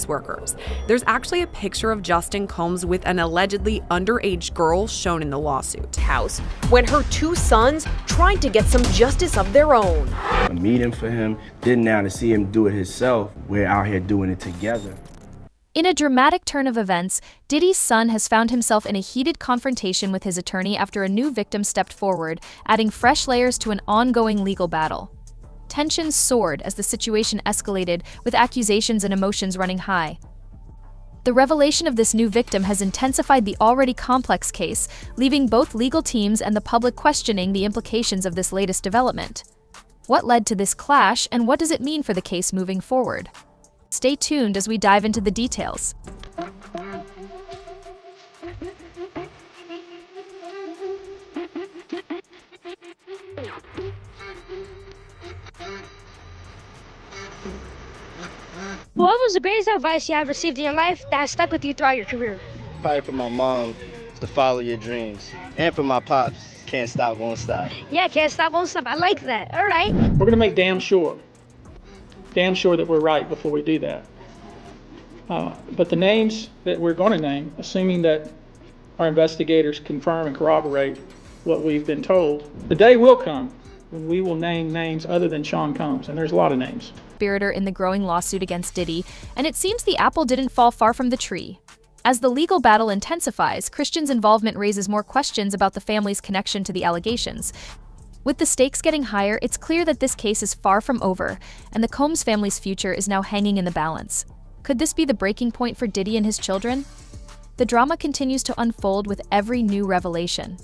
workers. There's actually a picture of Justin Combs with an allegedly underage girl shown in the lawsuit. House when her two sons tried to get some justice of their own. A meeting for him, then now to see him do it himself, we're out here doing it together. In a dramatic turn of events, Diddy's son has found himself in a heated confrontation with his attorney after a new victim stepped forward, adding fresh layers to an ongoing legal battle. Tensions soared as the situation escalated, with accusations and emotions running high. The revelation of this new victim has intensified the already complex case, leaving both legal teams and the public questioning the implications of this latest development. What led to this clash, and what does it mean for the case moving forward? Stay tuned as we dive into the details. What was the greatest advice you have received in your life that has stuck with you throughout your career? Probably from my mom, to follow your dreams. And from my pops, can't stop, won't stop. Yeah, can't stop, won't stop. I like that. All right. We're going to make damn sure that we're right before we do that. But the names that we're going to name, assuming that our investigators confirm and corroborate what we've been told, the day will come when we will name names other than Sean Combs, and there's a lot of names. Conspirator in the growing lawsuit against Diddy, and it seems the apple didn't fall far from the tree. As the legal battle intensifies, Christian's involvement raises more questions about the family's connection to the allegations. With the stakes getting higher, it's clear that this case is far from over, and the Combs family's future is now hanging in the balance. Could this be the breaking point for Diddy and his children? The drama continues to unfold with every new revelation.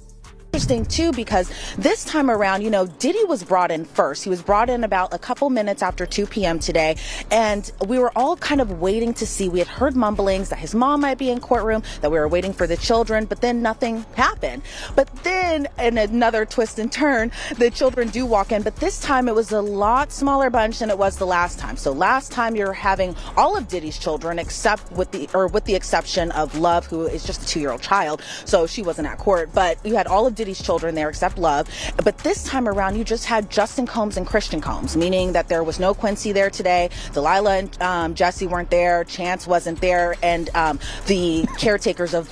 Interesting too, because this time around, Diddy was brought in first. He was brought in about a couple minutes after 2 p.m. today, and we were all kind of waiting to see. We had heard mumblings that his mom might be in courtroom, that we were waiting for the children, but then nothing happened. But then, in another twist and turn, the children do walk in, but this time it was a lot smaller bunch than it was the last time. So last time you're having all of Diddy's children, except with the exception of Love, who is just a 2-year-old child, so she wasn't at court. But you had all of Diddy's children there except Love. But this time around, you just had Justin Combs and Christian Combs, meaning that there was no Quincy there today. Delilah and Jesse weren't there. Chance wasn't there. And the caretakers of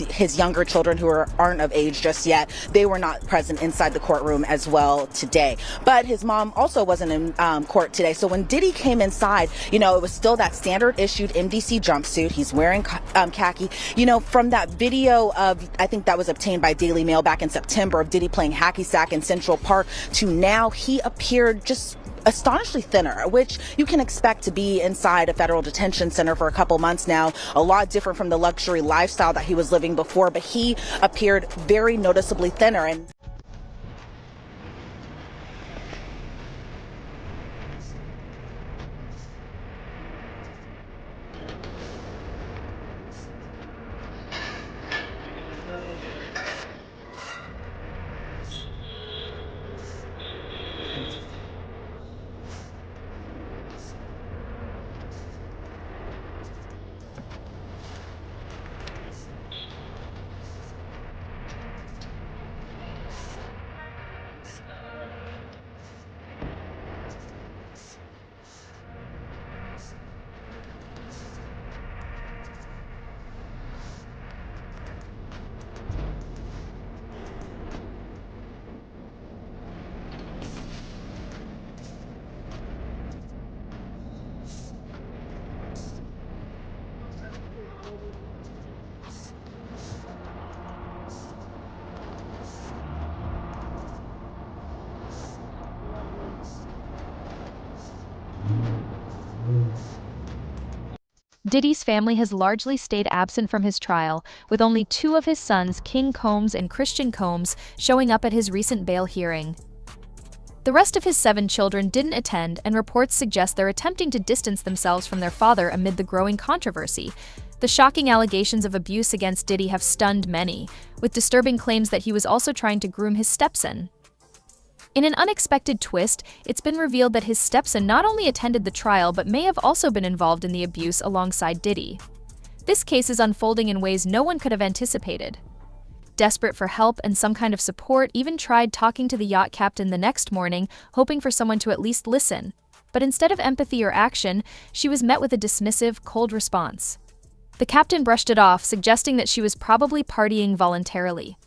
his younger children who aren't of age just yet, they were not present inside the courtroom as well today. But his mom also wasn't in court today. So when Diddy came inside, it was still that standard issued MDC jumpsuit. He's wearing khaki. From that video of, I think that was obtained by Daily Mail back in September, of Diddy playing hacky sack in Central Park, to now he appeared just astonishingly thinner, which you can expect to be inside a federal detention center for a couple months now. A lot different from the luxury lifestyle that he was living before, but he appeared very noticeably thinner. And Diddy's family has largely stayed absent from his trial, with only 2 of his sons, King Combs and Christian Combs, showing up at his recent bail hearing. The rest of his 7 children didn't attend, and reports suggest they're attempting to distance themselves from their father amid the growing controversy. The shocking allegations of abuse against Diddy have stunned many, with disturbing claims that he was also trying to groom his stepson. In an unexpected twist, it's been revealed that his stepson not only attended the trial but may have also been involved in the abuse alongside Diddy. This case is unfolding in ways no one could have anticipated. Desperate for help and some kind of support, even tried talking to the yacht captain the next morning, hoping for someone to at least listen. But instead of empathy or action, she was met with a dismissive, cold response. The captain brushed it off, suggesting that she was probably partying voluntarily.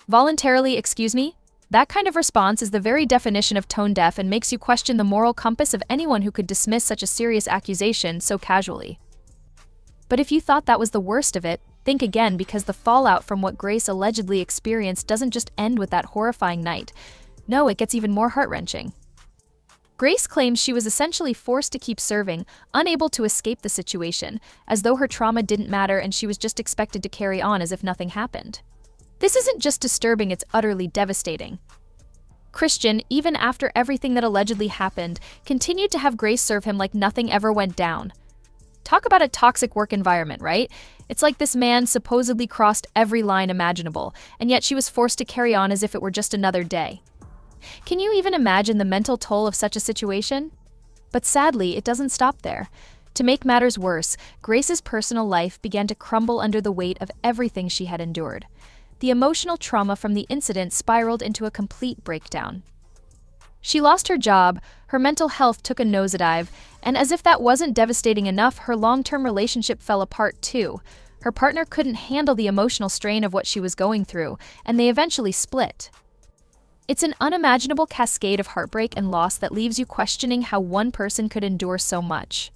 Voluntarily, excuse me? That kind of response is the very definition of tone deaf and makes you question the moral compass of anyone who could dismiss such a serious accusation so casually. But if you thought that was the worst of it, think again, because the fallout from what Grace allegedly experienced doesn't just end with that horrifying night. No, it gets even more heart-wrenching. Grace claims she was essentially forced to keep serving, unable to escape the situation, as though her trauma didn't matter and she was just expected to carry on as if nothing happened. This isn't just disturbing, it's utterly devastating. Christian, even after everything that allegedly happened, continued to have Grace serve him like nothing ever went down. Talk about a toxic work environment, right? It's like this man supposedly crossed every line imaginable, and yet she was forced to carry on as if it were just another day. Can you even imagine the mental toll of such a situation? But sadly, it doesn't stop there. To make matters worse, Grace's personal life began to crumble under the weight of everything she had endured. The emotional trauma from the incident spiraled into a complete breakdown. She lost her job, her mental health took a nosedive, and as if that wasn't devastating enough, her long-term relationship fell apart too. Her partner couldn't handle the emotional strain of what she was going through, and they eventually split. It's an unimaginable cascade of heartbreak and loss that leaves you questioning how one person could endure so much.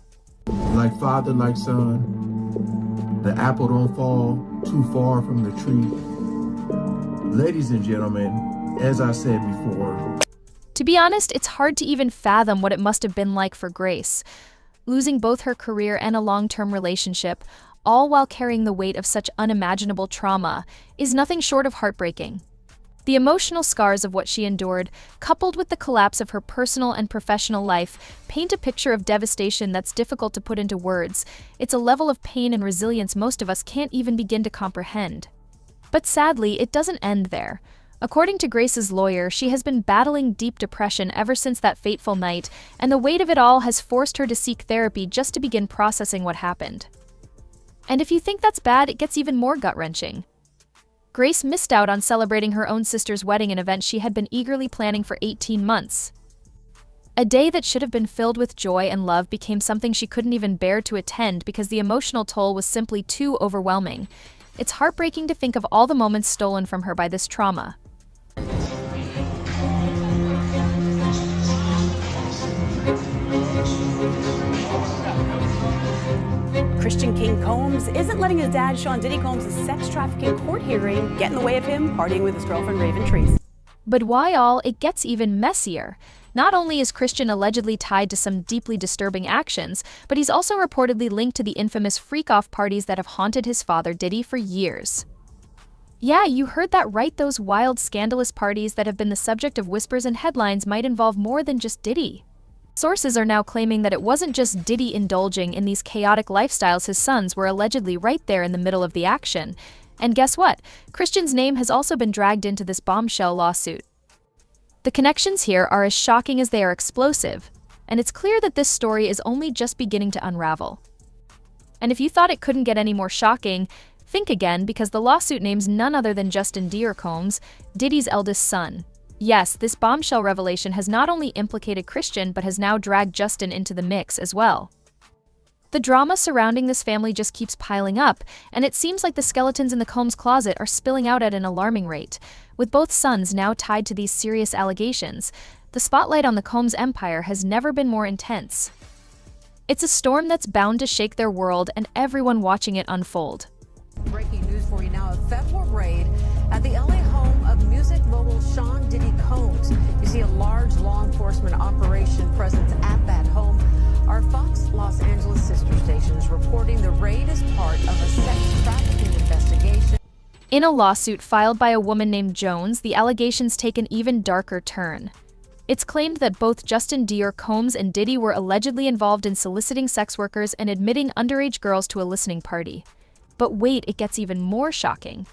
Like father, like son, the apple don't fall too far from the tree. Ladies and gentlemen, as I said before, to be honest, it's hard to even fathom what it must have been like for Grace, losing both her career and a long-term relationship, all while carrying the weight of such unimaginable trauma, is nothing short of heartbreaking. The emotional scars of what she endured, coupled with the collapse of her personal and professional life, paint a picture of devastation that's difficult to put into words. It's a level of pain and resilience most of us can't even begin to comprehend. But sadly, it doesn't end there. According to Grace's lawyer, she has been battling deep depression ever since that fateful night, and the weight of it all has forced her to seek therapy just to begin processing what happened. And if you think that's bad, it gets even more gut-wrenching. Grace missed out on celebrating her own sister's wedding, an event she had been eagerly planning for 18 months. A day that should have been filled with joy and love became something she couldn't even bear to attend because the emotional toll was simply too overwhelming. It's heartbreaking to think of all the moments stolen from her by this trauma. Christian King Combs isn't letting his dad, Sean Diddy Combs' sex trafficking court hearing get in the way of him partying with his girlfriend, Raven Trees. But why all? It gets even messier. Not only is Christian allegedly tied to some deeply disturbing actions, but he's also reportedly linked to the infamous freak-off parties that have haunted his father, Diddy, for years. Yeah, you heard that right. Those wild, scandalous parties that have been the subject of whispers and headlines might involve more than just Diddy. Sources are now claiming that it wasn't just Diddy indulging in these chaotic lifestyles, his sons were allegedly right there in the middle of the action. And guess what? Christian's name has also been dragged into this bombshell lawsuit. The connections here are as shocking as they are explosive, and it's clear that this story is only just beginning to unravel. And if you thought it couldn't get any more shocking, think again, because the lawsuit names none other than Justin Combs, Diddy's eldest son. Yes, this bombshell revelation has not only implicated Christian, but has now dragged Justin into the mix as well. The drama surrounding this family just keeps piling up, and it seems like the skeletons in the Combs closet are spilling out at an alarming rate. With both sons now tied to these serious allegations, the spotlight on the Combs empire has never been more intense. It's a storm that's bound to shake their world and everyone watching it unfold. Breaking news for you now, a federal raid at the LA home of music mogul Sean Diddy Combs. You see a large law enforcement operation present at that home. Our Fox Los Angeles sister station is reporting the raid is part of a sex trafficking investigation. In a lawsuit filed by a woman named Jones, the allegations take an even darker turn. It's claimed that both Justin Combs and Diddy were allegedly involved in soliciting sex workers and admitting underage girls to a listening party. But wait, it gets even more shocking.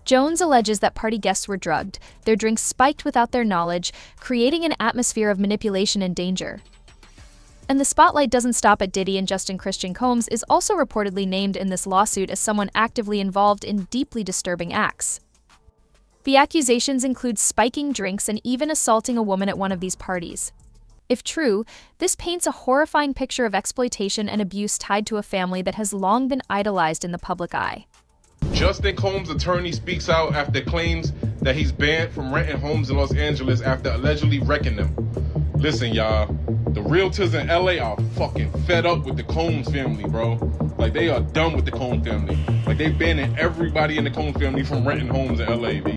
Jones alleges that party guests were drugged, their drinks spiked without their knowledge, creating an atmosphere of manipulation and danger. And the spotlight doesn't stop at Diddy, and Christian Combs is also reportedly named in this lawsuit as someone actively involved in deeply disturbing acts. The accusations include spiking drinks and even assaulting a woman at one of these parties. If true, this paints a horrifying picture of exploitation and abuse tied to a family that has long been idolized in the public eye. Justin Combs' attorney speaks out after claims that he's banned from renting homes in Los Angeles after allegedly wrecking them. Listen, y'all, the realtors in LA are fucking fed up with the Combs family, bro. Like, they are done with the Combs family. Like, they banning everybody in the Combs family from renting homes in LA, B.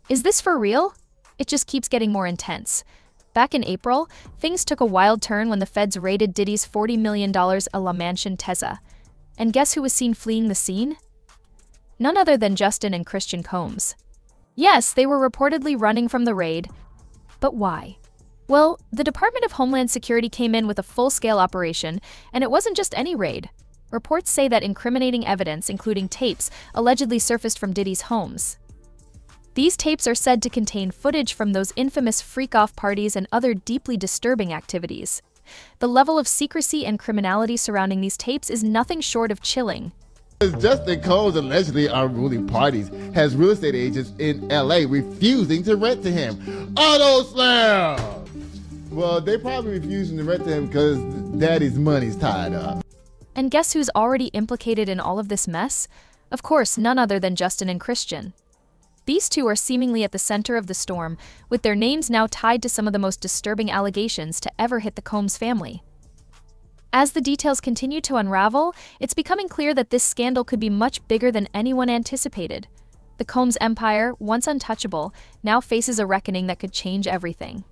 Is this for real? It just keeps getting more intense. Back in April, things took a wild turn when the feds raided Diddy's $40 million a La Mansion Teza. And guess who was seen fleeing the scene? None other than Justin and Christian Combs. Yes, they were reportedly running from the raid. But why? Well, the Department of Homeland Security came in with a full-scale operation, and it wasn't just any raid. Reports say that incriminating evidence, including tapes, allegedly surfaced from Diddy's homes. These tapes are said to contain footage from those infamous freak-off parties and other deeply disturbing activities. The level of secrecy and criminality surrounding these tapes is nothing short of chilling. Justin Combs allegedly unruly parties has real estate agents in LA refusing to rent to him. Auto slam! Well, they probably refusing to rent to him because daddy's money's tied up. And guess who's already implicated in all of this mess? Of course, none other than Justin and Christian. These two are seemingly at the center of the storm, with their names now tied to some of the most disturbing allegations to ever hit the Combs family. As the details continue to unravel, it's becoming clear that this scandal could be much bigger than anyone anticipated. The Combs empire, once untouchable, now faces a reckoning that could change everything.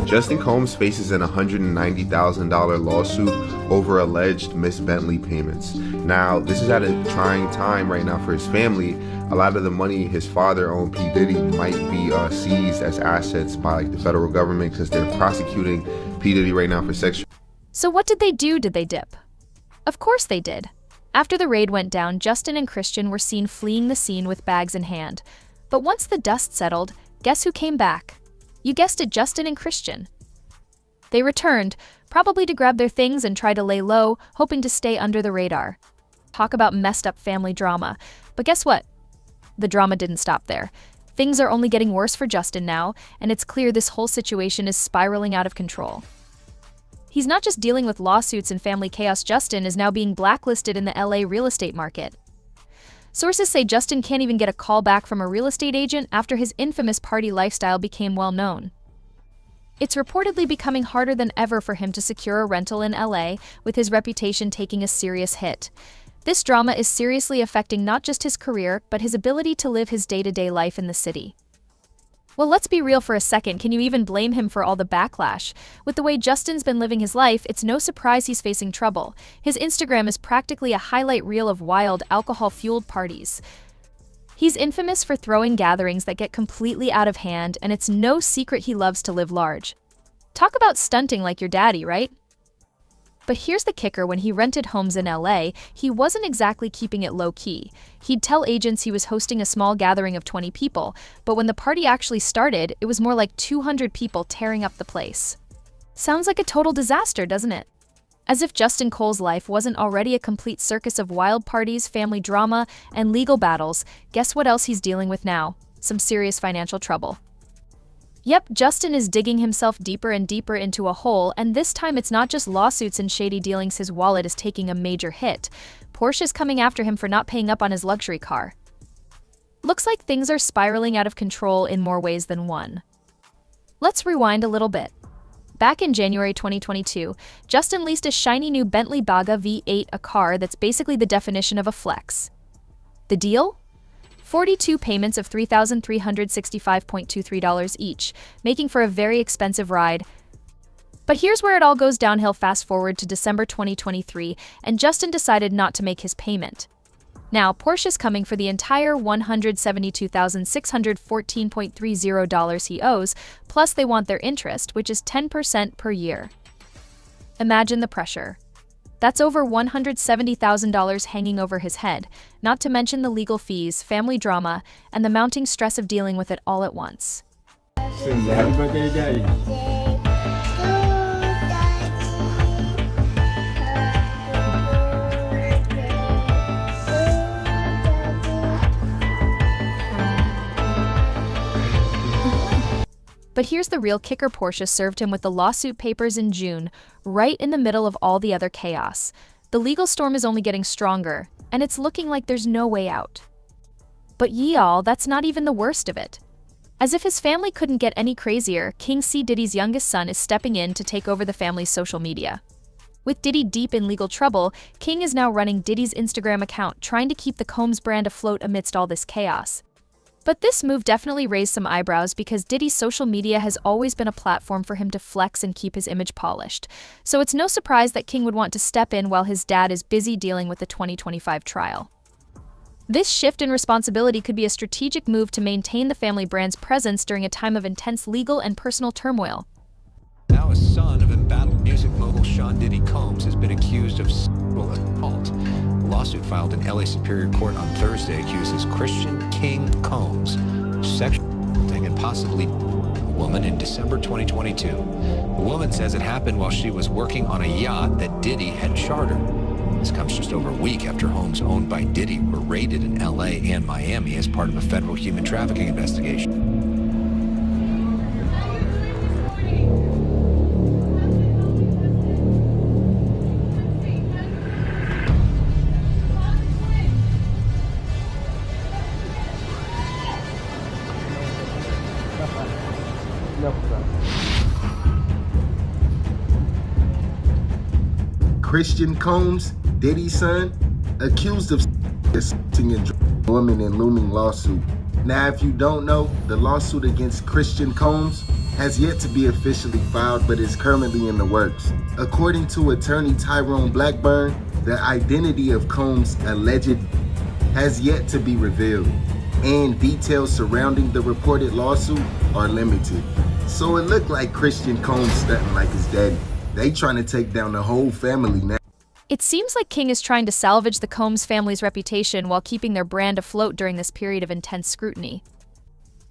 Justin Combs faces an $190,000 lawsuit over alleged Miss Bentley payments. Now, this is at a trying time right now for his family. A lot of the money his father owned, P. Diddy, might be seized as assets by the federal government because they're prosecuting P. Diddy right now for sexual. So what did they do? Did they dip? Of course they did. After the raid went down, Justin and Christian were seen fleeing the scene with bags in hand. But once the dust settled, guess who came back? You guessed it, Justin and Christian. They returned, probably to grab their things and try to lay low, hoping to stay under the radar. Talk about messed up family drama. But guess what? The drama didn't stop there. Things are only getting worse for Justin now, and it's clear this whole situation is spiraling out of control. He's not just dealing with lawsuits and family chaos. Justin is now being blacklisted in the LA real estate market. Sources say Justin can't even get a call back from a real estate agent after his infamous party lifestyle became well known. It's reportedly becoming harder than ever for him to secure a rental in LA, with his reputation taking a serious hit. This drama is seriously affecting not just his career, but his ability to live his day-to-day life in the city. Well, let's be real for a second. Can you even blame him for all the backlash? With the way Justin's been living his life, it's no surprise he's facing trouble. His Instagram is practically a highlight reel of wild, alcohol-fueled parties. He's infamous for throwing gatherings that get completely out of hand, and it's no secret he loves to live large. Talk about stunting like your daddy, right? But here's the kicker: when he rented homes in LA, he wasn't exactly keeping it low-key. He'd tell agents he was hosting a small gathering of 20 people, but when the party actually started, it was more like 200 people tearing up the place. Sounds like a total disaster, doesn't it? As if Justin Cole's life wasn't already a complete circus of wild parties, family drama, and legal battles, guess what else he's dealing with now? Some serious financial trouble. Yep, Justin is digging himself deeper and deeper into a hole, and this time it's not just lawsuits and shady dealings. His wallet is taking a major hit. Porsche is coming after him for not paying up on his luxury car. Looks like things are spiraling out of control in more ways than one. Let's rewind a little bit. Back in January 2022, Justin leased a shiny new Bentley Baga V8, a car that's basically the definition of a flex. The deal? 42 payments of $3,365.23 each, making for a very expensive ride. But here's where it all goes downhill. Fast forward to December 2023, and Justin decided not to make his payment. Now, Porsche's coming for the entire $172,614.30 he owes, plus they want their interest, which is 10% per year. Imagine the pressure. That's over $170,000 hanging over his head, not to mention the legal fees, family drama, and the mounting stress of dealing with it all at once. Happy birthday, Daddy. But here's the real kicker: Portia served him with the lawsuit papers in June, right in the middle of all the other chaos. The legal storm is only getting stronger, and it's looking like there's no way out. But y'all, that's not even the worst of it. As if his family couldn't get any crazier, King C. Diddy's youngest son is stepping in to take over the family's social media. With Diddy deep in legal trouble, King is now running Diddy's Instagram account, trying to keep the Combs brand afloat amidst all this chaos. But this move definitely raised some eyebrows because Diddy's social media has always been a platform for him to flex and keep his image polished. So it's no surprise that King would want to step in while his dad is busy dealing with the 2025 trial. This shift in responsibility could be a strategic move to maintain the family brand's presence during a time of intense legal and personal turmoil. Now a son of embattled music mogul Sean Diddy Combs has been accused of sexual assault. A lawsuit filed in LA Superior Court on Thursday accuses Christian King Combs of sexually assaulting and possibly a woman in December 2022. The woman says it happened while she was working on a yacht that Diddy had chartered. This comes just over a week after homes owned by Diddy were raided in LA and Miami as part of a federal human trafficking investigation. Christian Combs, Diddy's son, accused of assaulting a woman in looming lawsuit. Now, if you don't know, the lawsuit against Christian Combs has yet to be officially filed, but is currently in the works. According to attorney Tyrone Blackburn, the identity of Combs' alleged has yet to be revealed, and details surrounding the reported lawsuit are limited. So it looked like Christian Combs stunting like his daddy. They trying to take down the whole family now. It seems like King is trying to salvage the Combs family's reputation while keeping their brand afloat during this period of intense scrutiny.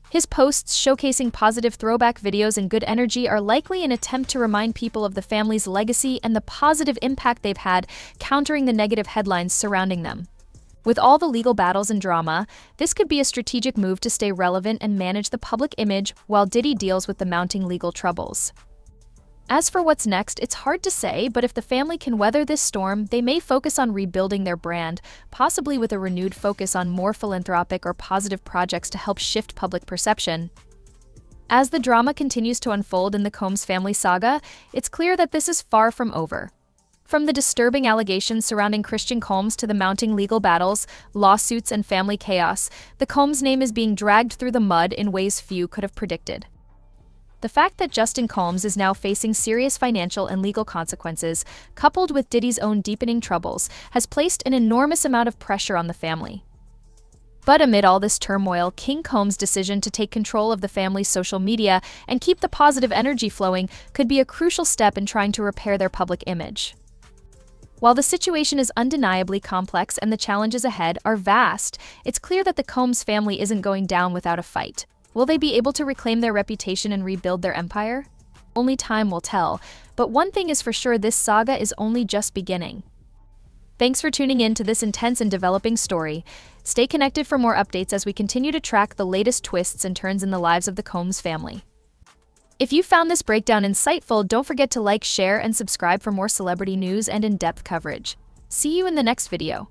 His posts showcasing positive throwback videos and good energy are likely an attempt to remind people of the family's legacy and the positive impact they've had, countering the negative headlines surrounding them. With all the legal battles and drama, this could be a strategic move to stay relevant and manage the public image while Diddy deals with the mounting legal troubles. As for what's next, it's hard to say, but if the family can weather this storm, they may focus on rebuilding their brand, possibly with a renewed focus on more philanthropic or positive projects to help shift public perception. As the drama continues to unfold in the Combs family saga, it's clear that this is far from over. From the disturbing allegations surrounding Christian Combs to the mounting legal battles, lawsuits, and family chaos, the Combs name is being dragged through the mud in ways few could have predicted. The fact that Justin Combs is now facing serious financial and legal consequences, coupled with Diddy's own deepening troubles, has placed an enormous amount of pressure on the family. But amid all this turmoil, King Combs' decision to take control of the family's social media and keep the positive energy flowing could be a crucial step in trying to repair their public image. While the situation is undeniably complex and the challenges ahead are vast, it's clear that the Combs family isn't going down without a fight. Will they be able to reclaim their reputation and rebuild their empire? Only time will tell, but one thing is for sure: this saga is only just beginning. Thanks for tuning in to this intense and developing story. Stay connected for more updates as we continue to track the latest twists and turns in the lives of the Combs family. If you found this breakdown insightful, don't forget to like, share, and subscribe for more celebrity news and in-depth coverage. See you in the next video.